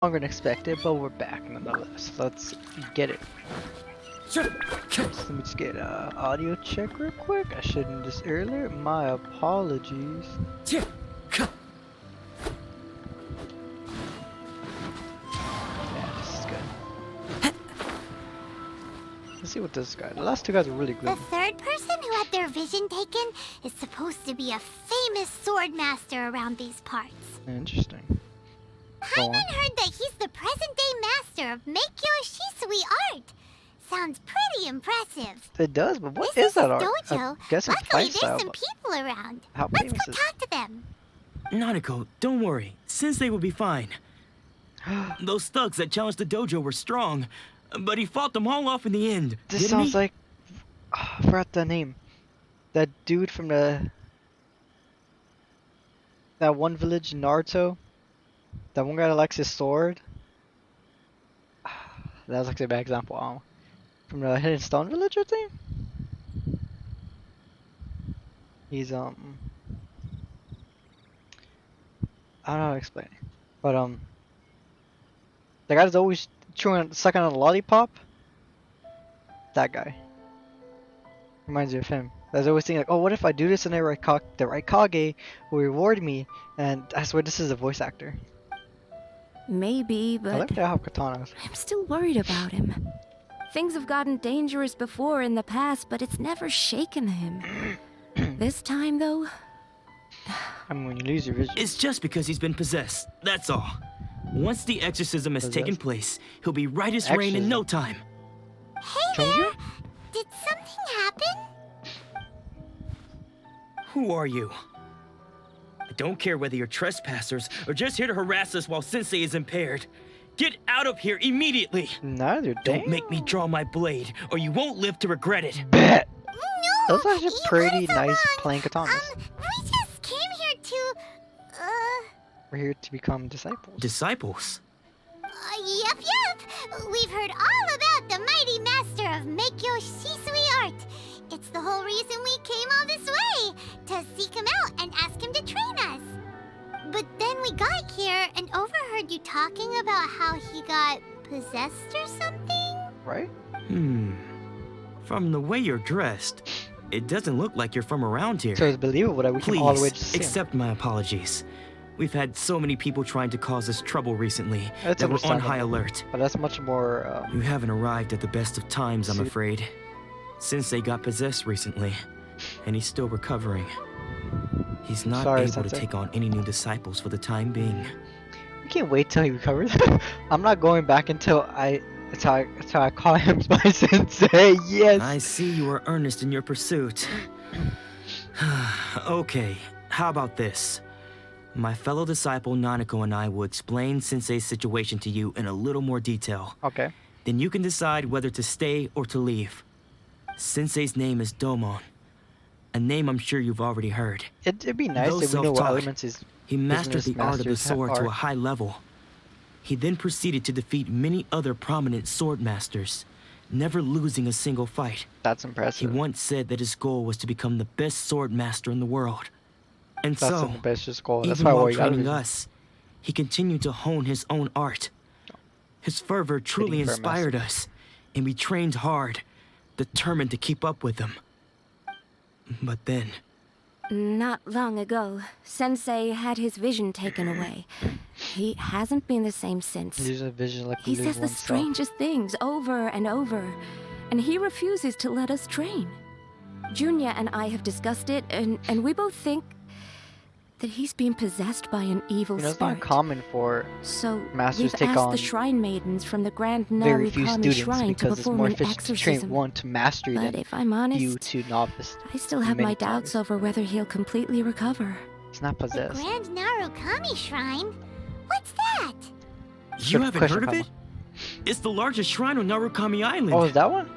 Longer than expected, but we're back nonetheless. Let's get it. So let me just get an audio check real quick. I shouldn't this earlier. My apologies. Yeah, this is good. Let's see what this guy. The last two guys are really good. The third person who had their vision taken is supposed to be a famous sword master around these parts. Interesting. Hyman heard that he's the present-day master of Meikyo Shisui art. Sounds pretty impressive. It does, but what is that art? Dojo. I guess it's Luckily, fight style, there's some people around. How Let's famous go is talk to them. Nanako, don't worry. Sensei will be fine. Those thugs that challenged the dojo were strong, but he fought them all off in the end. This sounds like... I forgot the name. That dude from the... That one village in Naruto. That one guy that likes his sword. That was actually a bad example. From the Hidden Stone Villager thing? He's, I don't know how to explain it. But, the guy that's always sucking on a lollipop? That guy. Reminds me of him. That's always thinking like, oh, what if I do this and the right Kage will reward me? And I swear this is a voice actor. Maybe, I like but to have katanas. I'm still worried about him. Things have gotten dangerous before in the past, but it's never shaken him. This time, though... I mean, when you lose your vision. It's just because he's been possessed, that's all. Once the exorcism has taken place, he'll be right as rain in no time. Hey there! Did something happen? Who are you? I don't care whether you're trespassers or just here to harass us while Sensei is impaired. Get out of here immediately! Neither. Don't make me draw my blade, or you won't live to regret it. Bet! No! Those are actually pretty nice playing katanas. We just came here to... We're here to become disciples. Disciples? Yep. We've heard all about the mighty master of Meikyo Shisui art. It's the whole reason we came all this way, to seek him out and ask him to train us. But then we got here and overheard you talking about how he got possessed or something? Right? From the way you're dressed, it doesn't look like you're from around here. So it's believable that we came all the way to see him. Accept my apologies. We've had so many people trying to cause us trouble recently That's that we're on understandable. high alert. But that's much more, You haven't arrived at the best of times, I'm See- afraid. Sensei got possessed recently, and he's still recovering. He's not Sorry, able Sensei. to take on any new disciples for the time being. we can't wait till he recovers. I'm not going back until I call him my sensei. Yes! I see you are earnest in your pursuit. Okay, how about this? My fellow disciple Nanako and I will explain Sensei's situation to you in a little more detail. Okay. Then you can decide whether to stay or to leave. Sensei's name is Domon, a name I'm sure you've already heard. It'd be nice Though if we know what self-taught, elements his He mastered the art of the masters have sword to a art. high level. He then proceeded to defeat many other prominent sword masters, never losing a single fight. That's He impressive. once said that his goal was to become the best sword master in the world. And That's so, an ambitious goal. That's even why while we got training vision. us, he continued to hone his own art. His fervor truly Fitting for a inspired us, and we trained hard, determined to keep up with him. But then, Not long ago, Sensei had his vision taken away. He hasn't been the same since. Losing a vision like He we lose says the oneself. strangest things over and over, and he refuses to let us train. Junya and I have discussed it, and we both think that he's being possessed by an evil You know, it's spirit. not common for So masters we've take asked on the shrine maidens from the Grand very few Narukami students Shrine to because it's perform more an efficient to train exorcism. one to mastery But than if I'm honest, you to novice. I still have many my doubts times. over whether he'll completely recover. It's not The possessed. Grand Narukami Shrine? What's that? you Good haven't question, heard of it? Kama. It's the largest shrine on Narukami Island. Oh, is that one?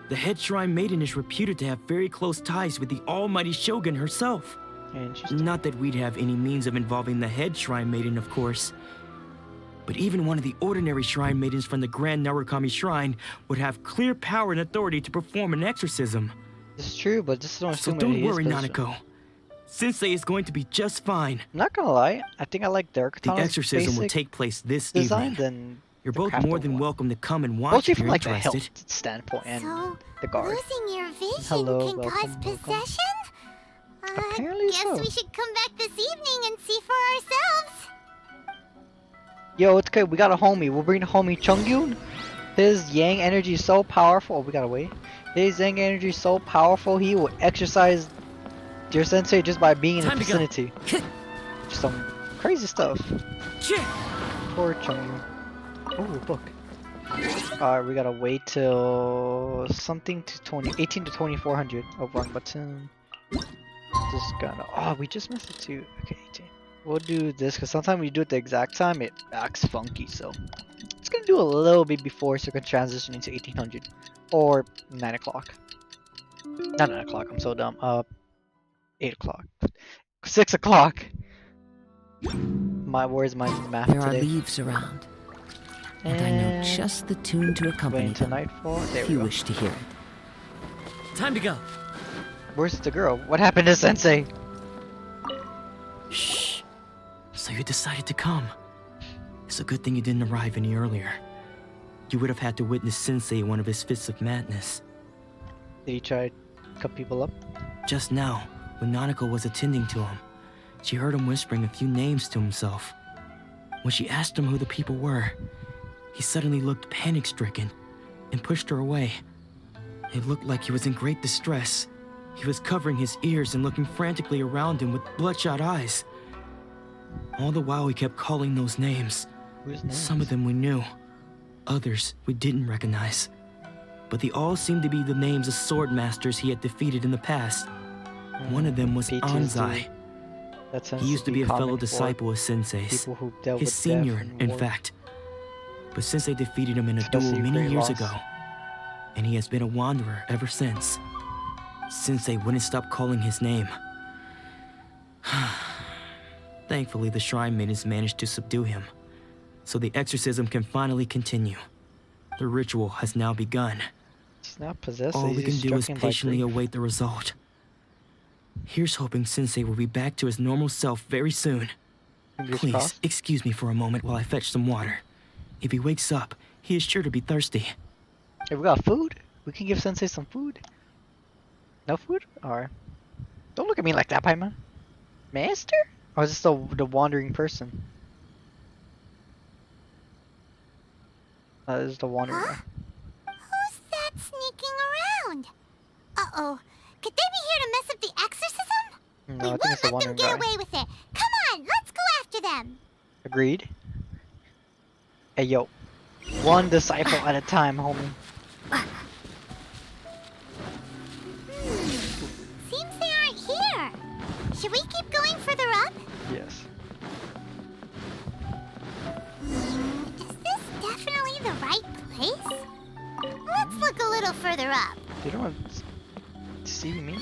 The head shrine maiden is reputed to have very close ties with the almighty shogun herself. Interesting. Not that we'd have any means of involving the head shrine maiden, of course. But even one of the ordinary shrine maidens from the Grand Narukami Shrine would have clear power and authority to perform an exorcism. It's true, but just don't So assume that don't he is worry, possessed. Nanako. Sensei is going to be just fine. I'm not gonna lie, I think I like their The katana's exorcism will basic take place this design evening. than You're the both more crafted than one. welcome to come and watch Mostly if from you're like the interested. health standpoint and So, the guard. losing your vision Hello, can cause welcome, welcome. possession? Apparently Guess so. we should come back this evening and see for ourselves. Yo, it's okay, we got a homie. We'll bring the homie Chungyun. His yang energy is so powerful. Oh, we gotta wait. His yang energy is so powerful, he will exercise your sensei just by being in the Time to go. vicinity. Just some crazy stuff. Poor Chungyun. Oh, a book. Alright, we gotta wait till something to 18 to 2400. Oh, wrong button. Just gonna. Oh, we just missed it too. Okay, 18. We'll do this because sometimes when you do it the exact time, it acts funky. So it's gonna do a little bit before, so it can transition into 1800 or 9 o'clock. Not 9 o'clock. I'm so dumb. 8 o'clock. 6 o'clock. Where's my math There are today? leaves around, and I know just the tune to accompany Wait until them, nightfall. There if we you go. wish to hear it. Time to go. Where's the girl? What happened to Sensei? Shh. So you decided to come. It's a good thing you didn't arrive any earlier. You would have had to witness Sensei in one of his fits of madness. Did he try to cut people up? Just now, when Nanako was attending to him, she heard him whispering a few names to himself. When she asked him who the people were, he suddenly looked panic-stricken and pushed her away. It looked like he was in great distress. He was covering his ears and looking frantically around him with bloodshot eyes. All the while he kept calling those names. Whose name? Some of them we knew, others we didn't recognize. But they all seemed to be the names of sword masters he had defeated in the past. One of them was PTSD. Anzai. That tends He used to be a common fellow for disciple of Sensei's. people who dealt His with senior, death and in war. fact. But Sensei defeated him in a Especially duel many great years loss. ago, and he has been a wanderer ever since. Sensei wouldn't stop calling his name. Thankfully, the Shrine Maidens managed to subdue him, so the exorcism can finally continue. The ritual has now begun. He's not possessed. All he's we can just do is stricken by patiently grief. await the result. Here's hoping Sensei will be back to his normal self very soon. Fingers Please, crossed. excuse me for a moment while I fetch some water. If he wakes up, he is sure to be thirsty. Hey, we got food. We can give Sensei some food. No food? Alright. Don't look at me like that, Paimon. Master? Or is this the wandering person? This is the wandering Huh? one. Who's that sneaking around? Uh-oh. Could they be here to mess up the exorcism? No, We I think won't it's the let them wandering get guy. away with it. Come on, let's go after them. Agreed. Hey, yo. One disciple at a time, homie. Seems they aren't here. Should we keep going further up? Yes. Is this definitely the right place? Let's look a little further up. You don't want to see me?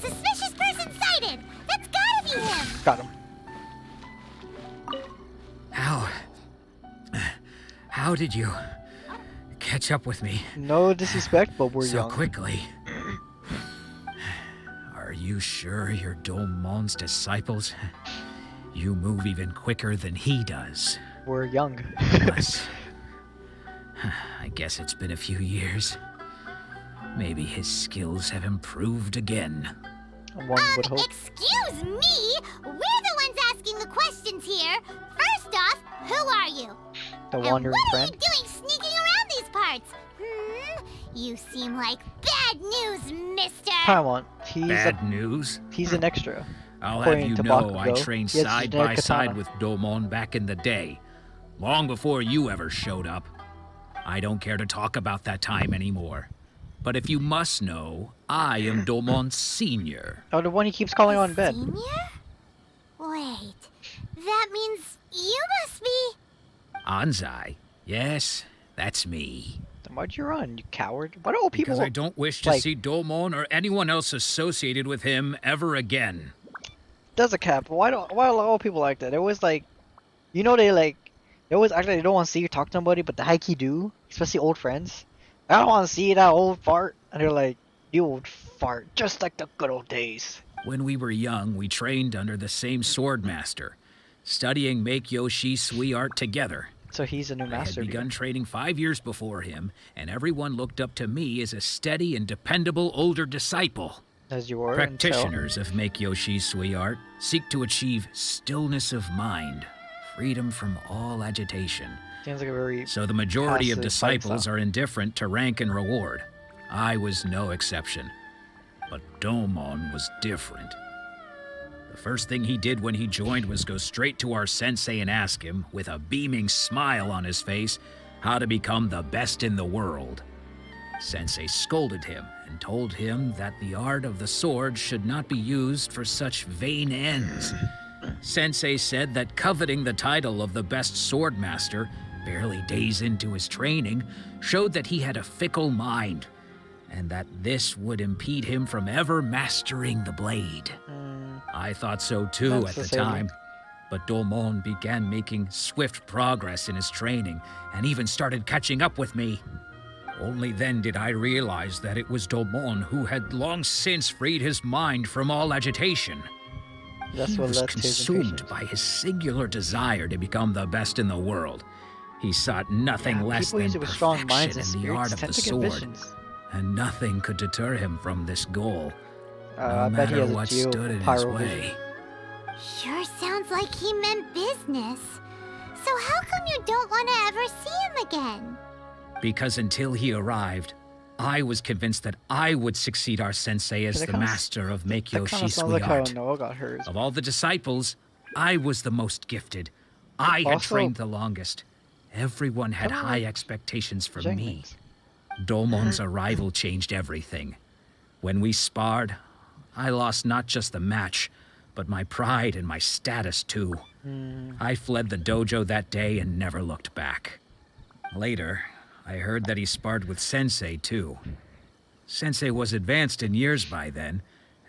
Suspicious person sighted! That's gotta be him! Got him. How did you catch up with me No disrespect, but we're so young. quickly? Are you sure you're Domon's disciples? You move even quicker than he does. We're young. Plus, I guess it's been a few years. Maybe his skills have improved again. One would hope. Excuse me! We're the ones asking the questions here. First off, who are you? The And wandering what friend. are you doing sneaking around these parts? You seem like bad news, mister! Paimon. He's Bad news? he's an extra. I'll have According you to know I Bakugo, trained he has side generic by side katana. with Domon back in the day. Long before you ever showed up. I don't care to talk about that time anymore. But if you must know, I am Domon's senior. Oh, the one he keeps calling on bed. Senior? Wait, that means you must be... Anzai. Yes, that's me. Then why'd you run, you coward? Why do all people Because I don't wish to like- see Domon or anyone else associated with him ever again. does a cap? Why are all people like that? It was like, you know, they always act like they don't want to see you talk to somebody, but the high key do, especially old friends. I don't want to see that old fart, and they're like, you old fart, just like the good old days. When we were young, we trained under the same sword master, studying Meikyo Shisui art together. So he's a new I had master. to begun you. training 5 years before him, and everyone looked up to me as a steady and dependable older disciple. As you were Practitioners of Meikyo Shisui art seek to achieve stillness of mind, freedom from all agitation. Seems like a very So the majority of passive disciples lifestyle. are indifferent to rank and reward. I was no exception. But Domon was different. The first thing he did when he joined was go straight to our sensei and ask him, with a beaming smile on his face, how to become the best in the world. Sensei scolded him and told him that the art of the sword should not be used for such vain ends. Sensei said that coveting the title of the best sword master, barely days into his training, showed that he had a fickle mind, and that this would impede him from ever mastering the blade. I thought so too That's at the the same. time, but Domon began making swift progress in his training and even started catching up with me. Only then did I realize that it was Domon who had long since freed his mind from all agitation. That's He what was led to his consumed impatience. by his singular desire to become the best in the world. He sought nothing less People than usually with strong minds perfection and in the art spirits of the tend to get sword, visions. and nothing could deter him from this goal, no I bet he matter has a what geo stood in his pyro way. vision. Sure sounds like he meant business. So how come you don't want to ever see him again? Because until he arrived, I was convinced that I would succeed our sensei as That the kinda master of Meikyo That kind of sounds Shisui like how art. Noah got hers. Of all the disciples, I was the most gifted. I had Also- trained the longest. Everyone had I don't high like expectations from me. Jennings. Domon's arrival changed everything. When we sparred, I lost not just the match, but my pride and my status too. I fled the dojo that day and never looked back. Later, I heard that he sparred with Sensei too. Sensei was advanced in years by then,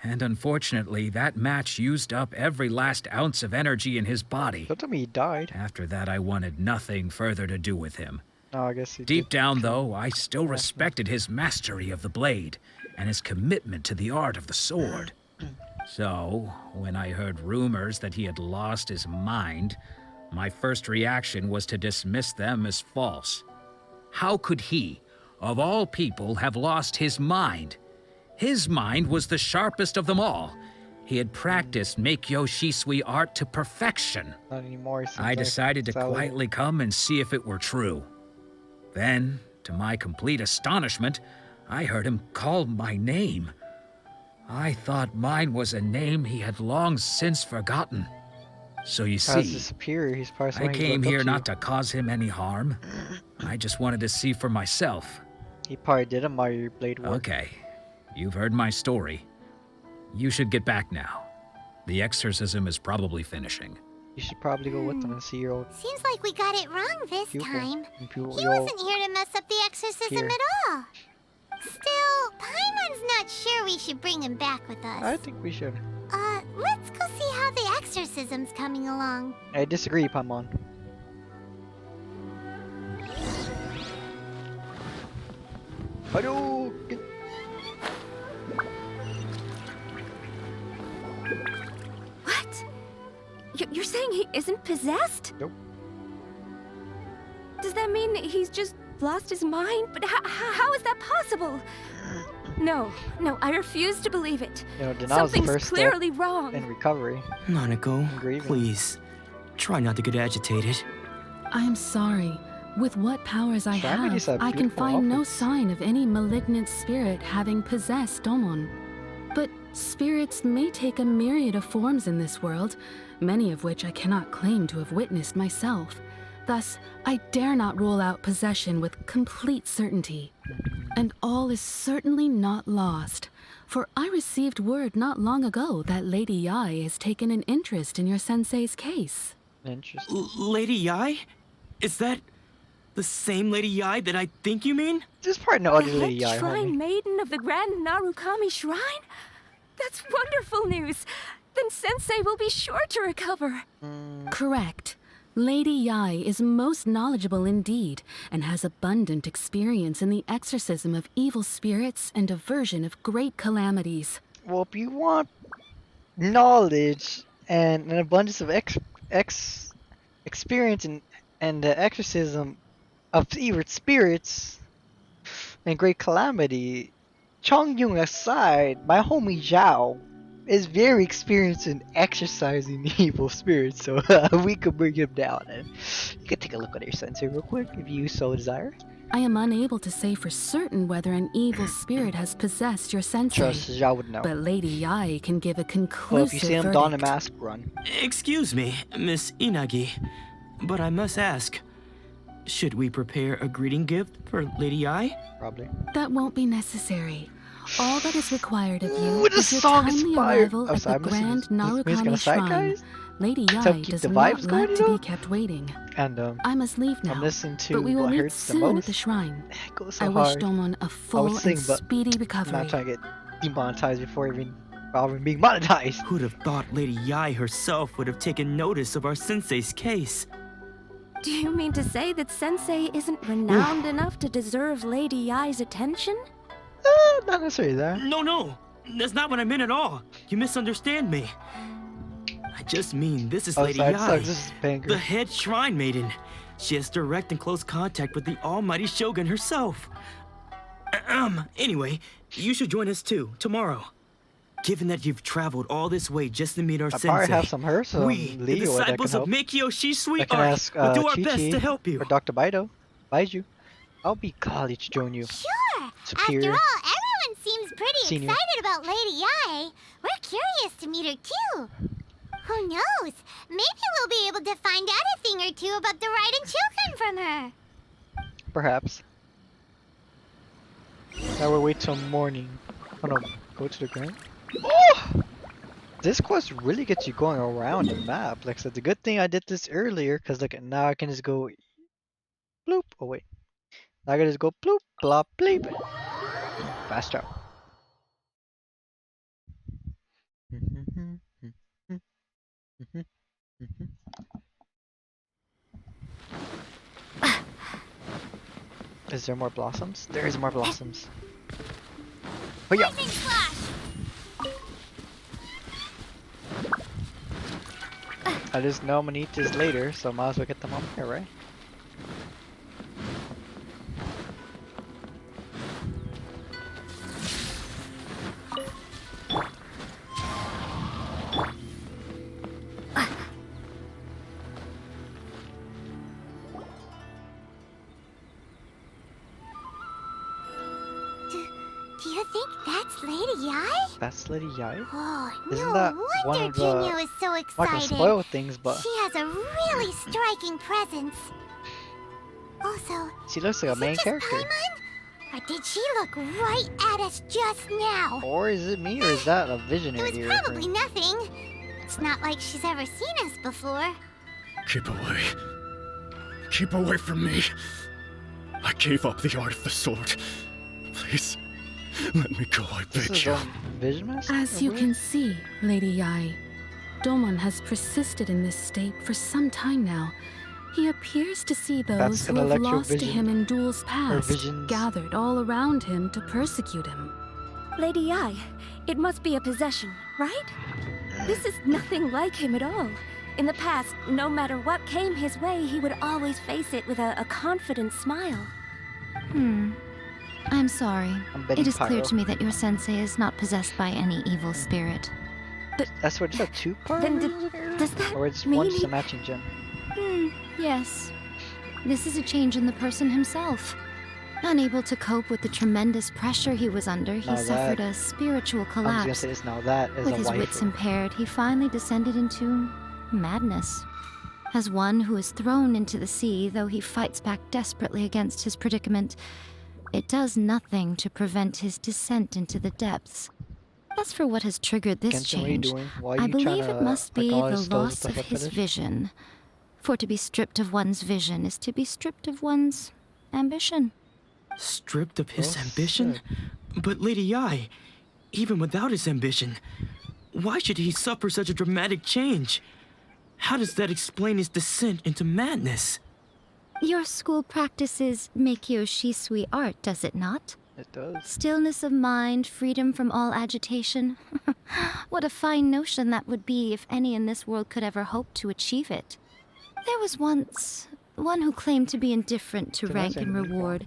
and unfortunately, that match used up every last ounce of energy in his body. Don't tell me he died. After that, I wanted nothing further to do with him. No, I guess he Deep did. down, though, I still respected his mastery of the blade and his commitment to the art of the sword. So, when I heard rumors that he had lost his mind, my first reaction was to dismiss them as false. How could he, of all people, have lost his mind? His mind was the sharpest of them all. He had practiced Meikyo Shisui art to perfection. Not anymore. He seems I like decided to salad. quietly come and see if it were true. Then, to my complete astonishment, I heard him call my name. I thought mine was a name he had long since forgotten. So you As a see, superior, he's probably I someone he came looked up here to. not to cause him any harm. I just wanted to see for myself. He probably did admire your blade work. Okay, you've heard my story. You should get back now. The exorcism is probably finishing. You should probably go with them and see your old Seems like we got it wrong this pupil. time. and pupil- He your old- wasn't here to mess up the exorcism Here. at all. Still, Paimon's not sure we should bring him back with us. I think we should. Let's go see how the exorcism's coming along. I disagree, Paimon. Hadouken! What? You're saying he isn't possessed? Nope. Does that mean he's just lost his mind? But how is that possible? No, I refuse to believe it. You know, denial's the Something's first clearly step wrong. in recovery. Nanako, Grieving. please. Try not to get agitated. I'm sorry. With what powers I Shami's have, a I can beautiful find no outfit. sign of any malignant spirit having possessed Domon. But spirits may take a myriad of forms in this world, many of which I cannot claim to have witnessed myself. Thus, I dare not rule out possession with complete certainty. And all is certainly not lost, for I received word not long ago that Lady Yai has taken an interest in your sensei's case. Interesting. Lady Yai? Is that the same Lady Yai that I think you mean? This part no The other head Lady Yai, shrine homie. maiden of the Grand Narukami Shrine? That's wonderful news. Then Sensei will be sure to recover. Correct. Lady Yai is most knowledgeable indeed, and has abundant experience in the exorcism of evil spirits and aversion of great calamities. Well, if you want knowledge and an abundance of experience and the exorcism of evil spirits and great calamity. Chong Yung aside, my homie Zhao is very experienced in exercising evil spirits, so we could bring him down and you could take a look at your sensei real quick if you so desire. I am unable to say for certain whether an evil spirit has possessed your sensei, Trust Zhao would know. but Lady Yai can give a Well, conclusive if you see him verdict. don a mask, run. Excuse me, Miss Inagi, but I must ask, should we prepare a greeting gift for Lady Ai? Probably. That won't be necessary. All that is required of you Ooh, the is your song timely inspired. arrival Oh, at sorry, the I'm listening Grand to this music on the Narukami side, Shrine. guys. Lady To Yai keep does the not vibes going, like to you know? be kept waiting. And I must leave now, I'm listening to but we will what meet hurts the soon at most. the shrine. It goes so I wish hard. Domon a full sing, and but speedy I'm recovery. not trying to get demonetized before even being monetized. Who'd have thought Lady Yai herself would have taken notice of our sensei's case? Do you mean to say that Sensei isn't renowned enough to deserve Lady Yai's attention? Not necessarily that. No, that's not what I meant at all. You misunderstand me. I just mean this is Oh, Lady sorry, Yai, this is Banger. the head shrine maiden. She has direct and close contact with the almighty Shogun herself. Anyway, you should join us too, tomorrow. Given that you've traveled all this way just to meet our I sensei, probably have some her, so we, the Leo that can disciples of help. Meikyo I Shisui can Art, ask will do our best Chi-Chi to help you. or Dr. Baiju. I'll be golly to join you. Sure. Superior. After all, everyone seems pretty Senior. excited about Lady Yai. We're curious to meet her too. Who knows? Maybe we'll be able to find out a thing or two about the Raiden children from her. Perhaps. Now we'll wait till morning. Oh no, go to the grand. Oh! This quest really gets you going around the map. Like I said, the good thing I did this earlier, because look, now I can just go bloop. Oh wait. Now I can just go bloop, blop, bleep. Fast travel. Is there more blossoms? There is more blossoms. But yeah. Lightning flash! I just know I'm gonna eat this later, so might as well get them on here, right? Do you think that's Lady Yai? That's Lady Yai. Oh, Isn't no that wonder one of the- Junya was so I'm not gonna excited. spoil things, but She has a really striking presence. Also, she looks like a is main it just character. Paimon? Or did she look right at us just now? Or is it me, or is that a It visionary was here? probably nothing. It's not like she's ever seen us before. Keep away. Keep away from me. I gave up the art of the sword. Please, let me go, I This beg is you. Vision Master? As you can see, Lady Yai, Domon has persisted in this state for some time now. He appears to see those That's who gonna have let your lost to vision- him in duels past visions- gathered all around him to persecute him. Lady Yai, it must be a possession, right? This is nothing like him at all. In the past, no matter what came his way, he would always face it with a confident smile. I'm sorry. I'm betting It is clear Pyro. to me that your sensei is not possessed by any evil spirit. That's what it's a two-part? Then does that Or it's mean one just he- a matching gem? Yes. This is a change in the person himself. Unable to cope with the tremendous pressure he was under, he Now suffered that- a spiritual I'm just gonna collapse. say this now. That is With a his wife. wits impaired, he finally descended into madness. As one who is thrown into the sea, though he fights back desperately against his predicament, it does nothing to prevent his descent into the depths. As for what has triggered this Genshin, what are you change, doing? Why are I you believe trying it to must be the acknowledge those loss with of the his fetish? vision. For to be stripped of one's vision is to be stripped of one's ambition. Stripped of his Well ambition? But Lady Yai, even without his ambition, why should he suffer such a dramatic change? How does that explain his descent into madness? Your school practices Meikyo Shisui art, does it not? It does. Stillness of mind, freedom from all agitation. What a fine notion that would be if any in this world could ever hope to achieve it. There was once one who claimed to be indifferent to rank and reward,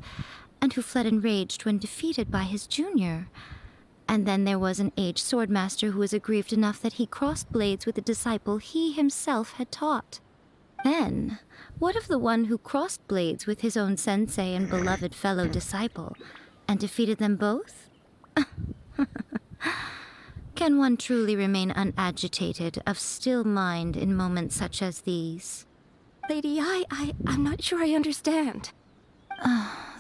and who fled enraged when defeated by his junior. And then there was an aged swordmaster who was aggrieved enough that he crossed blades with a disciple he himself had taught. Then, what of the one who crossed blades with his own sensei and beloved fellow disciple, and defeated them both? Can one truly remain unagitated, of still mind in moments such as these? Lady, I'm not sure I understand.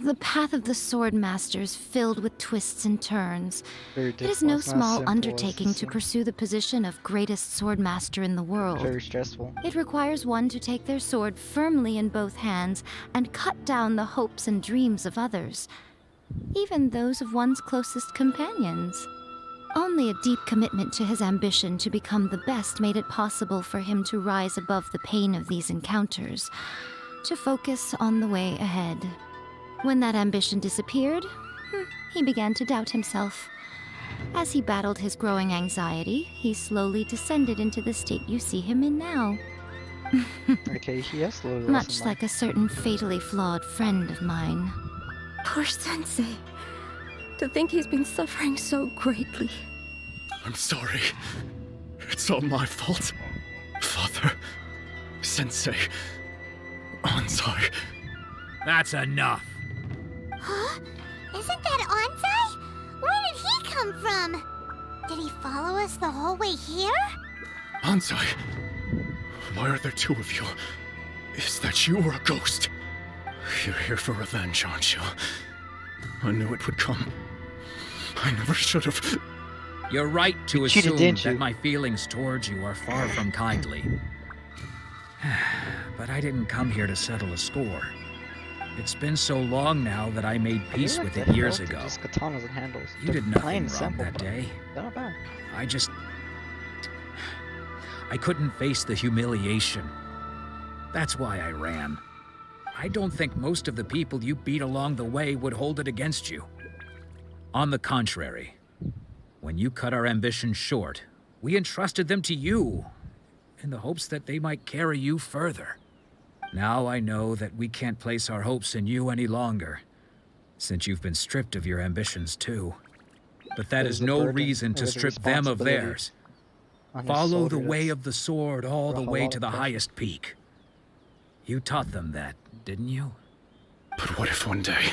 The path of the sword master is filled with twists and turns. Very It is difficult. no It's not small simple as undertaking this to one. pursue the position of greatest sword master in the world. Very stressful. It requires one to take their sword firmly in both hands and cut down the hopes and dreams of others, even those of one's closest companions. Only a deep commitment to his ambition to become the best made it possible for him to rise above the pain of these encounters, to focus on the way ahead. When that ambition disappeared, he began to doubt himself. As he battled his growing anxiety, he slowly descended into the state you see him in now. Okay, he has slowly lost Much his like a certain fatally flawed friend of mine. Poor Sensei. To think he's been suffering so greatly. I'm sorry. It's all my fault. Father, Sensei, Anzai. That's enough. Huh? Isn't that Anzai? Where did he come from? Did he follow us the whole way here? Anzai, why are there two of you? Is that you or a ghost? You're here for revenge, aren't you? I knew it would come. I never should have. You're right to You cheated, assume didn't you? that my feelings towards you are far from kindly. But I didn't come here to settle a score. It's been so long now that I made I peace really with like it the years health of ago. Just katanas and handles. You They're did nothing plain wrong simple, that but day. they're not bad. I couldn't face the humiliation. That's why I ran. I don't think most of the people you beat along the way would hold it against you. On the contrary, when you cut our ambitions short, we entrusted them to you, in the hopes that they might carry you further. Now I know that we can't place our hopes in you any longer, since you've been stripped of your ambitions too. But that There's is a no burden, reason to there's a strip them of responsibility theirs. on his Follow the shoulders. way of the sword all the a way lot to of the pressure. highest peak. You taught them that, didn't you? But what if one day,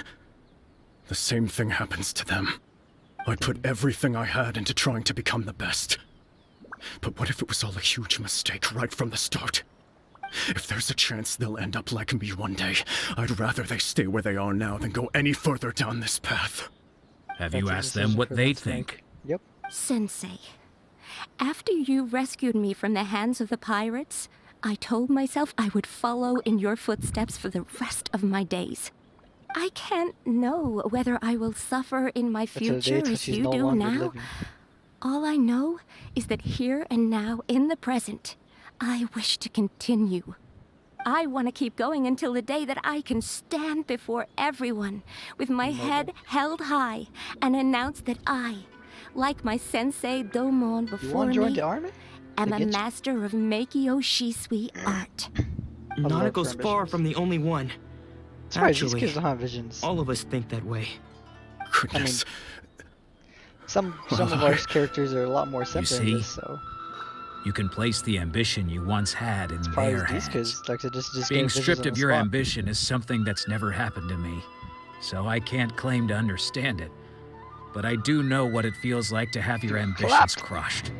the same thing happens to them? I put everything I had into trying to become the best. But what if it was all a huge mistake right from the start? If there's a chance they'll end up like me one day, I'd rather they stay where they are now than go any further down this path. Have That's you a asked them decision what for they them to make. think? Yep. Sensei, after you rescued me from the hands of the pirates, I told myself I would follow in your footsteps for the rest of my days. I can't know whether I will suffer in my That's a future date that as she's you no do longer now. living. All I know is that here and now, in the present, I wish to continue. I want to keep going until the day that I can stand before everyone with my head held high and announce that I, like my sensei Domon You before want to join me, the army? am To a get you- master of Meikyo Shisui art. love Nanako's her far ambitions. from the only one. That's right, these Actually, kids don't have visions. all of us think that way. Goodness. Some of our characters are a lot more simple in see? this, so You can place the ambition you once had in probably their these hands. kids like to just Being get visions stripped on of the your spot. ambition is something that's never happened to me, so I can't claim to understand it. But I do know what it feels like to have your ambitions Clapped. crushed.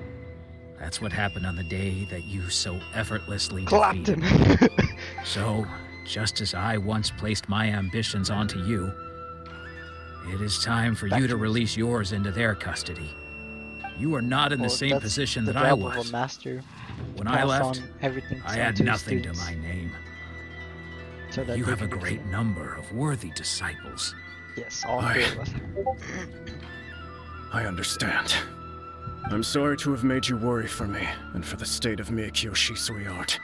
That's what happened on the day that you so effortlessly Clapped defeated him. me. So, just as I once placed my ambitions onto you, it is time for you to Factions. release yours into their custody. You are not in the Well, same that's position the that I job was. of a master. When I Pass left, on everything I to had his nothing to students my name. so that You they have a can great continue. number of worthy disciples. Yes, all I- three of us. I understand. I'm sorry to have made you worry for me, and for the state of Meikyo Shisui art.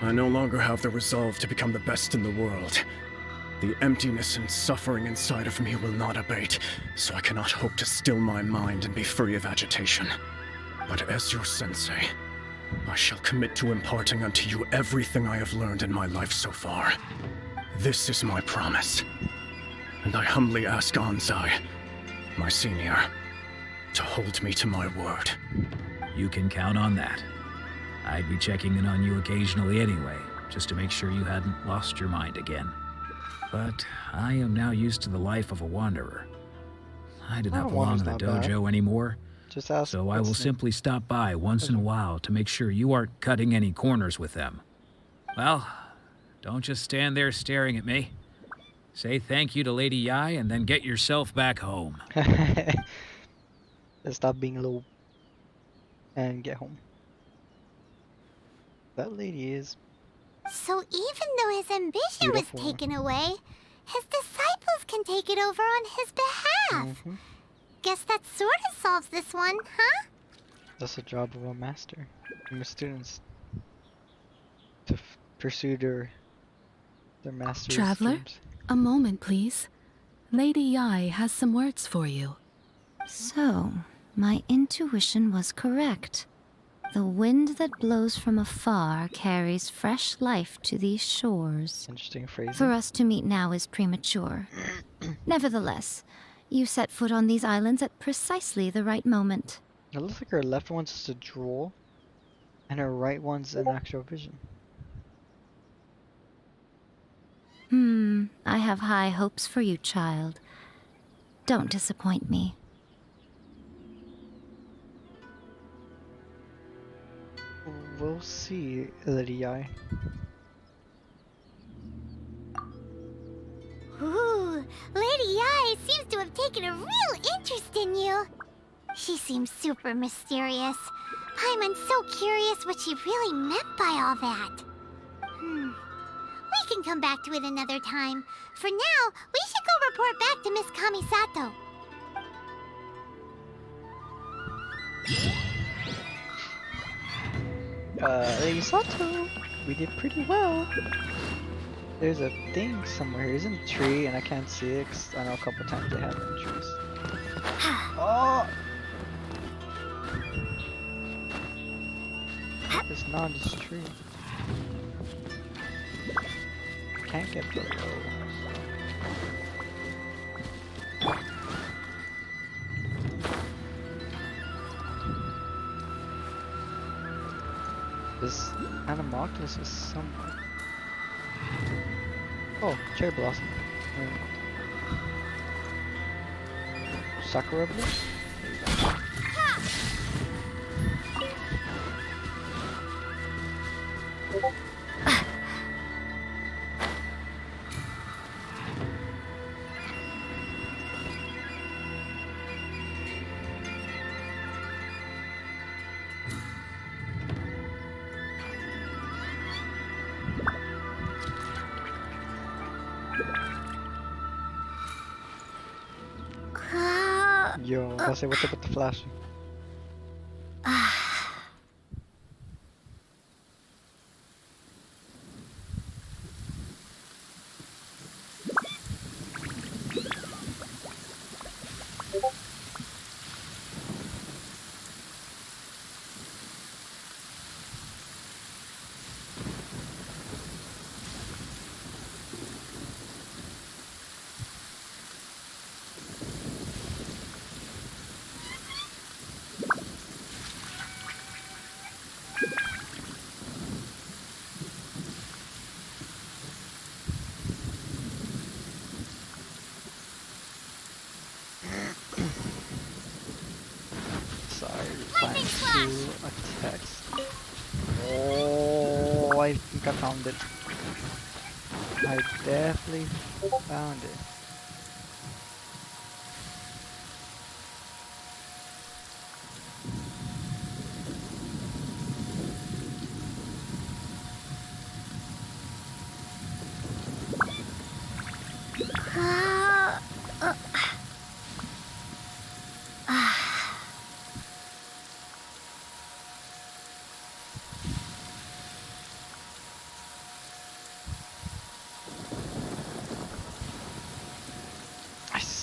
I no longer have the resolve to become the best in the world. The emptiness and suffering inside of me will not abate, so I cannot hope to still my mind and be free of agitation. But as your sensei, I shall commit to imparting unto you everything I have learned in my life so far. This is my promise. And I humbly ask Anzai, my senior, to hold me to my word. You can count on that. I'd be checking in on you occasionally anyway, just to make sure you hadn't lost your mind again. But I am now used to the life of a wanderer. I do not belong in the dojo anymore, Just ask. so I will simply stop by once in a while to make sure you aren't cutting any corners with them. Well, don't just stand there staring at me. Say thank you to Lady Yai and then get yourself back home. Let's stop being low and get home. That lady is So even though his ambition beautiful. was taken away, his disciples can take it over on his behalf. Guess that sort of solves this one, huh? That's the job of a master and the students to pursue their master's Traveler, dreams. a moment, please. Lady Yai has some words for you. So, my intuition was correct. The wind that blows from afar carries fresh life to these shores. Interesting phrasing. For us to meet now is premature. Nevertheless, you set foot on these islands at precisely the right moment. It looks like her left one's just a drool, and her right one's an actual vision. I have high hopes for you, child. Don't disappoint me. We'll see, Lady Yai. Ooh, Lady Yai seems to have taken a real interest in you. She seems super mysterious. Paimon's so curious what she really meant by all that. We can come back to it another time. For now, we should go report back to Miss Kamisato. Lady Sato, we did pretty well. There's a thing somewhere here. It's in a tree, and I can't see it 'cause I know a couple times they have it in trees. Oh! It's not this tree. Can't get below. This Animoctus is somewhere. Oh, cherry blossom. Sakura blue? There you go. Yo, I say what's up with the flashing? A text. Oh, I think I found it. I definitely found it.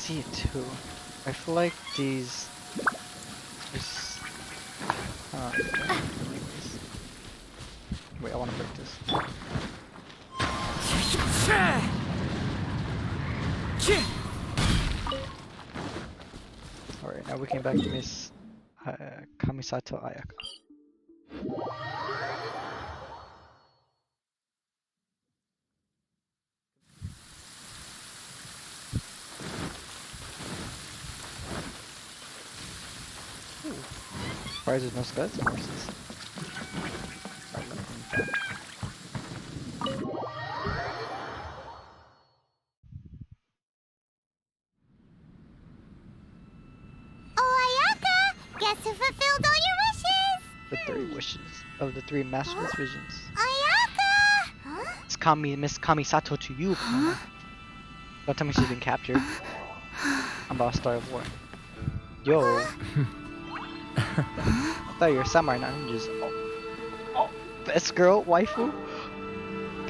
see it too. I feel like these. Just. Wait, I want to break this. Alright, now we came back to Miss Kamisato Ayaka. Why is there no skeleton horses? Oh, Ayaka! Guess who fulfilled all your wishes? The 3 wishes of the 3 masterless visions. Ayaka! Huh? It's Miss Kamisato to you, Paloma. Don't tell me she's been captured. I'm about to start a war. Yo. I thought you were samurai, not ninjas. Oh, best girl, waifu.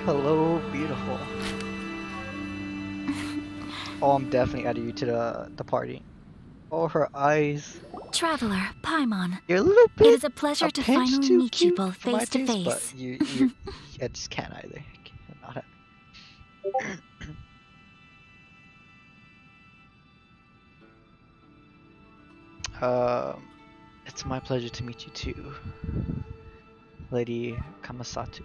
Hello, beautiful. Oh, I'm definitely adding you to the party. Oh, her eyes. Traveler, Paimon. You're a little bit. It is a pleasure to pinch finally too meet you cute both for my face to taste, face. But you I just can't either. Cannot have. It's my pleasure to meet you too, Lady Kamisato.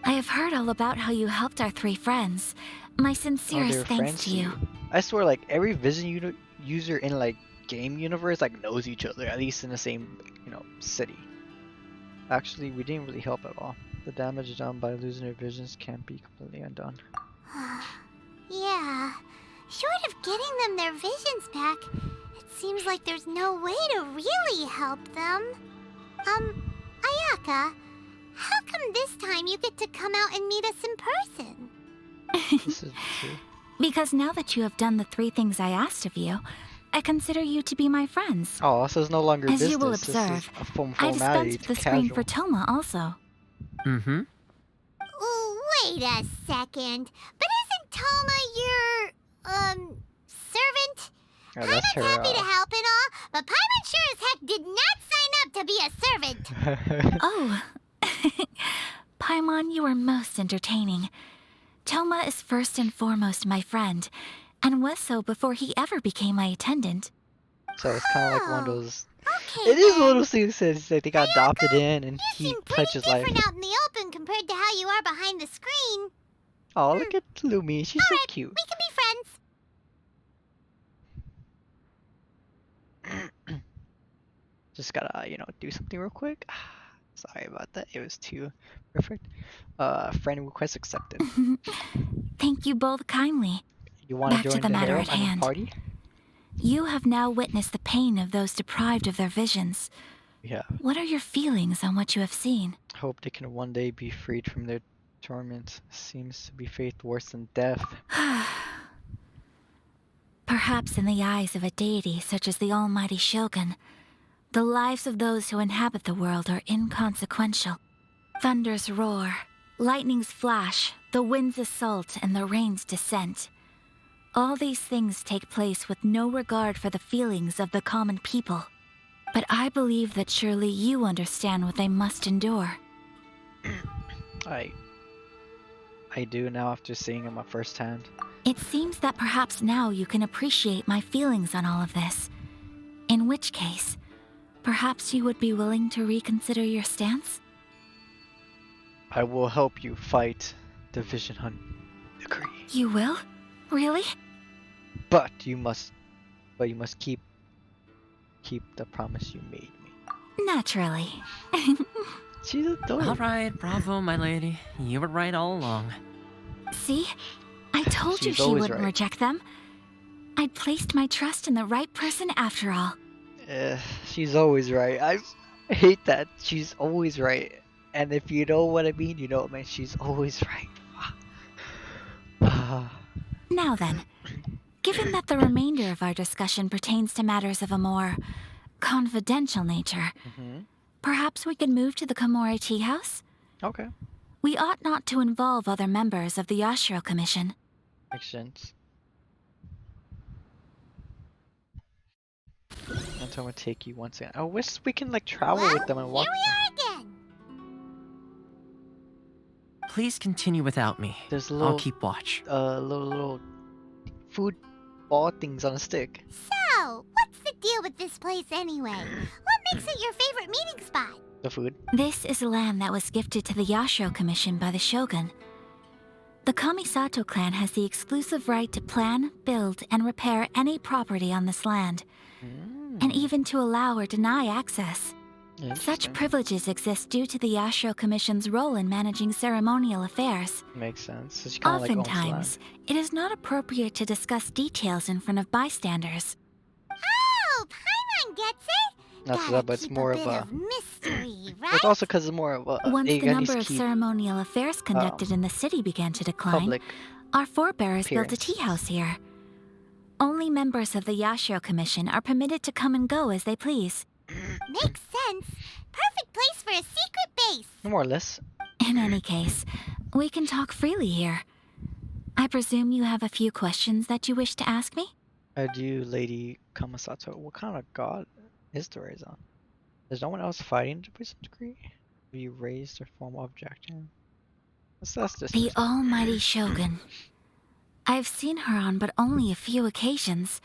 I have heard all about how you helped our 3 friends. My Oh, sincerest they're thanks friends to you. I swear, like every Vision user in like game universe like knows each other, at least in the same city. Actually, we didn't really help at all. The damage done by losing their visions can't be completely undone. Yeah. Short of getting them their visions back, it seems like there's no way to really help them. Ayaka, how come this time you get to come out and meet us in person? This is true. Because now that you have done the 3 things I asked of you, I consider you to be my friends. Oh, so it's no longer As business. you will This is observe, a I formality. dispensed the It's screen casual. for Toma also. Mm-hmm. Wait a second. But isn't Toma your, servant? Yeah, that's Paimon's happy to her. help and all, but Paimon sure as heck did not sign up to be a servant. Oh. Paimon, you are most entertaining. Toma is first and foremost my friend, and was so before he ever became my attendant. So it's kind of like one of those. Okay, It is one of then. those things that they got adopted in, and You he seem pretty pledged his life. different out in the open compared to how you are behind the screen. Oh, look at Lumi. She's so Alright, cute. we can be friends. Just gotta, do something real quick. Sorry about that. It was too perfect. Friend request accepted. Thank you both kindly. You want to Back to join the the matter harem? at I mean, hand. party? You have now witnessed the pain of those deprived of their visions. Yeah. What are your feelings on what you have seen? Hope they can one day be freed from their torment. Seems to be fate worse than death. Perhaps in the eyes of a deity such as the almighty Shogun, the lives of those who inhabit the world are inconsequential. Thunders roar, lightnings flash, the winds assault, and the rains descent. All these things take place with no regard for the feelings of the common people. But I believe that surely you understand what they must endure. I do now after seeing him at first hand. It seems that perhaps now you can appreciate my feelings on all of this. In which case, perhaps you would be willing to reconsider your stance? I will help you fight the Vision Hunt decree. You will? Really? But you must keep the promise you made me. Naturally. She's adorable. Alright, bravo, my lady. You were right all along. See? I told you She's she always wouldn't right. reject them. I'd placed my trust in the right person after all. She's always right. I hate that. She's always right. And if you know what I mean, you know what I mean. She's always right. Now then, given that the remainder of our discussion pertains to matters of a more confidential nature, perhaps we could move to the Komori Tea House? Okay. We ought not to involve other members of the Yashiro Commission. Makes sense. And so I'm gonna take you once again. I wish we can like travel Well, with them and walk. here we are again. Please continue without me. There's a I'll little, keep watch. little food ball things on a stick. So, what's the deal with this place anyway? What makes it your favorite meeting spot? The food. This is land that was gifted to the Yashiro Commission by the Shogun. The Kamisato clan has the exclusive right to plan, build, and repair any property on this land, and even to allow or deny access. Such Interesting. privileges exist due to the Yashiro Commission's role in managing ceremonial affairs. Makes sense. So she kinda like owns the Oftentimes, it is not appropriate to discuss details in front of bystanders. Oh, Paimon gets it. Not Gotta that, but it's keep more a of bit a. of mystery, right? It's also because it's more of a. Once the Aegon's number of keep ceremonial affairs conducted in the city began to decline, public. our forebears built a appearance. tea house here. Only members of the Yashiro Commission are permitted to come and go as they please. Makes sense. Perfect place for a secret base. More or less. In any case, we can talk freely here. I presume you have a few questions that you wish to ask me? I do, Lady Kamisato. What kind of god is the Raison? There's no one else fighting to a degree? Have you raised or formal objection? That's this. The almighty Shogun. I've seen her on but only a few occasions,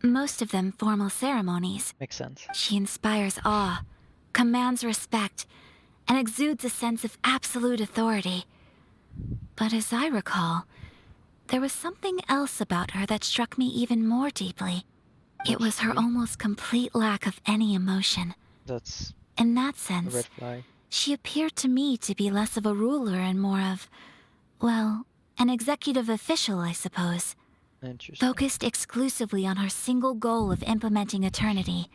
most of them formal ceremonies. Makes sense. She inspires awe, commands respect, and exudes a sense of absolute authority. But as I recall, there was something else about her that struck me even more deeply. It was her almost complete lack of any emotion. That's In that a sense, red flag. she appeared to me to be less of a ruler and more of, well, an executive official, I suppose. Interesting. Focused exclusively on her single goal of implementing eternity,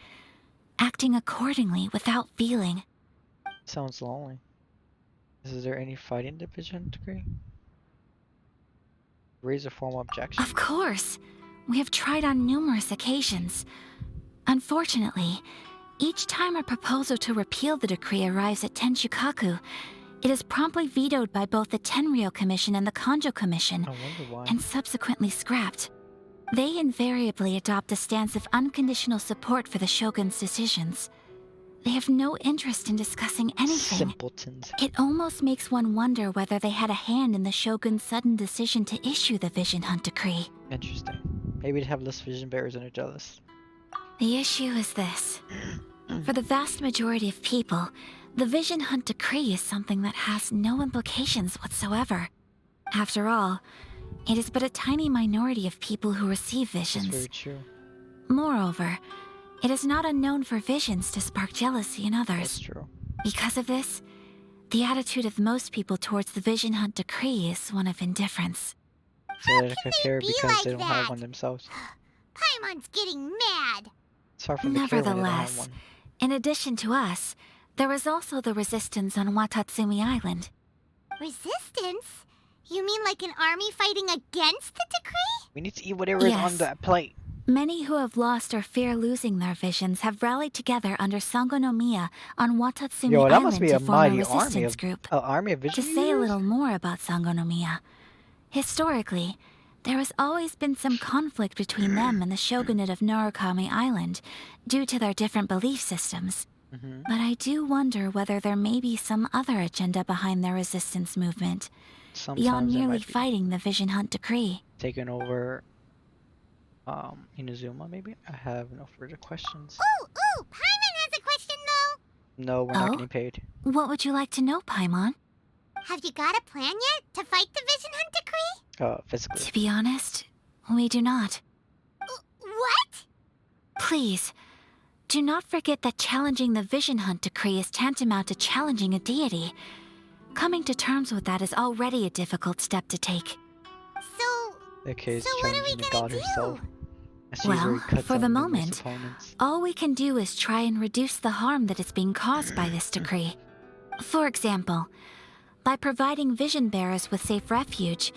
acting accordingly without feeling. Sounds lonely. Is there any fighting division degree? Raise a formal objection. Of course, we have tried on numerous occasions. Unfortunately, each time a proposal to repeal the decree arrives at Tenshukaku, it is promptly vetoed by both the Tenryou Commission and the Kanjo Commission, I wonder why. and subsequently scrapped. They invariably adopt a stance of unconditional support for the Shogun's decisions. They have no interest in discussing anything. Simpletons. It almost makes one wonder whether they had a hand in the Shogun's sudden decision to issue the Vision Hunt Decree. Interesting. Maybe they have less vision bearers and are jealous. The issue is this. For the vast majority of people, the Vision Hunt Decree is something that has no implications whatsoever. After all, it is but a tiny minority of people who receive That's visions. very true. Moreover, it is not unknown for visions to spark jealousy in That's others. true. Because of this, the attitude of most people towards the Vision Hunt Decree is one of indifference. So they don't can they care be because like they don't have that? one themselves. Paimon's getting mad. It's hard for them to care when they don't have Nevertheless, one. in addition to us, there is also the resistance on Watatsumi Island. Resistance? You mean like an army fighting against the decree? We need to eat whatever is on Yes. that plate. Many who have lost or fear losing their visions have rallied together under Sango no Miya on Watatsumi Yo, that Island must be to a form a mighty resistance army of group. army of vision To say a users? little more about Sango no Miya, historically, there has always been some conflict between them and the shogunate of Narukami Island due to their different belief systems. Mhm. But I do wonder whether there may be some other agenda behind their resistance movement, Sometimes beyond they merely might be fighting the Vision Hunt Decree. taking over Inazuma maybe? I have no further questions. Ooh, Paimon has a question though. No, we're not Oh? getting paid. What would you like to know, Paimon? Have you got a plan yet to fight the Vision Hunt Decree? Physically. To be honest, we do not. What? Please, do not forget that challenging the Vision Hunt Decree is tantamount to challenging a deity. Coming to terms with that is already a difficult step to take. So, Okay, it's so what are we challenging the gonna god do? herself. I see where Well, he cuts for out the numerous moment, opponents. all we can do is try and reduce the harm that is being caused by this decree. For example, by providing vision bearers with safe refuge,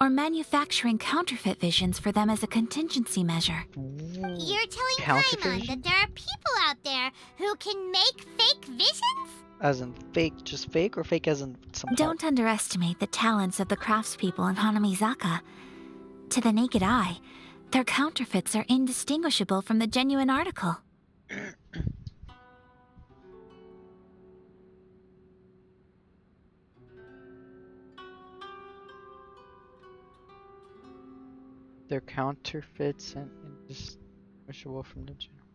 or manufacturing counterfeit visions for them as a contingency measure. you're telling Counterfeit Paimon vision? that there are people out there who can make fake visions? As in fake, just fake, or fake as in some Don't underestimate the talents of the craftspeople in Hanamizaka. To the naked eye, their counterfeits are indistinguishable from the genuine article. They're counterfeits and indistinguishable from the general.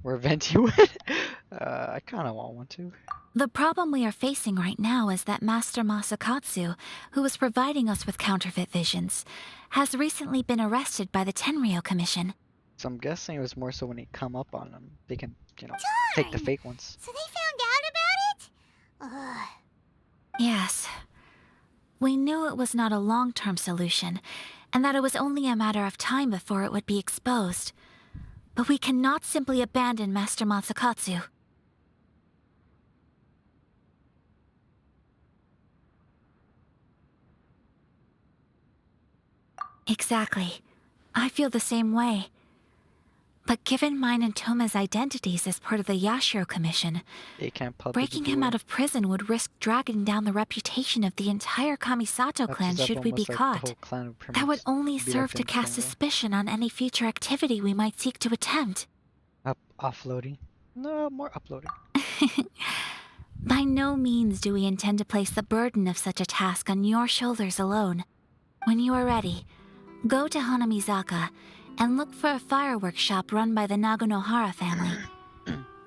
Where Venti went? I kind of want one too. The problem we are facing right now is that Master Masakatsu, who was providing us with counterfeit visions, has recently been arrested by the Tenryou Commission. So I'm guessing it was more so when they come up on them, they can, take the Darn! fake ones. So they found out about it? Ugh. Yes. We knew it was not a long-term solution, and that it was only a matter of time before it would be exposed. But we cannot simply abandon Master Masakatsu. Exactly. I feel the same way. But given mine and Toma's identities as part of the Yashiro Commission, They can't breaking him out of prison would risk dragging down the reputation of the entire Kamisato clan should we be caught. That would only serve to cast suspicion on any future activity we might seek to attempt. Offloading? No, more uploading. By no means do we intend to place the burden of such a task on your shoulders alone. When you are ready, go to Hanamizaka and look for a fireworks shop run by the Nagonohara family.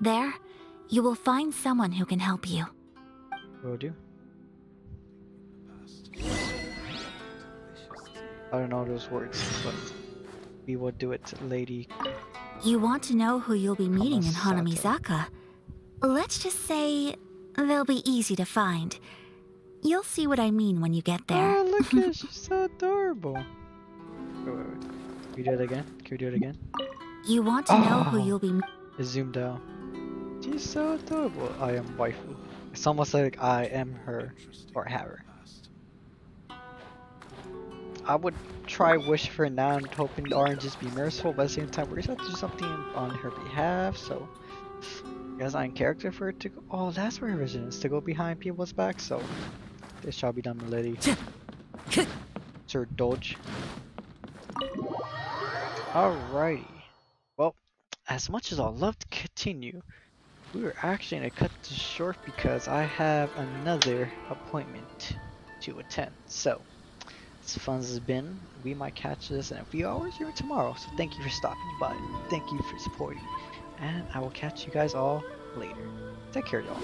There, you will find someone who can help you. Will do. I don't know those words, but we will do it, lady. You want to know who you'll be meeting in Hamasato. Hanamizaka? Let's just say they'll be easy to find. You'll see what I mean when you get there. Oh, look at her, she's so adorable. Wait. Can we do it again? Can we do it again? You want to know who Oh. you'll be... It zoomed out. She's so adorable. I am waifu. It's almost like I am her or have her. I would try wish for now and hoping the oranges be merciful, but at the same time, we're just have to do something on her behalf, so I guess I'm in character for it to go. Oh, that's where her vision is, to go behind people's backs, so this shall be done, milady. Sir Doge. Alrighty. Well, as much as I'd love to continue, we are actually going to cut this short because I have another appointment to attend. So, as fun as it's been, we might catch this in a few hours or tomorrow. So thank you for stopping by. Thank you for supporting. And I will catch you guys all later. Take care, y'all.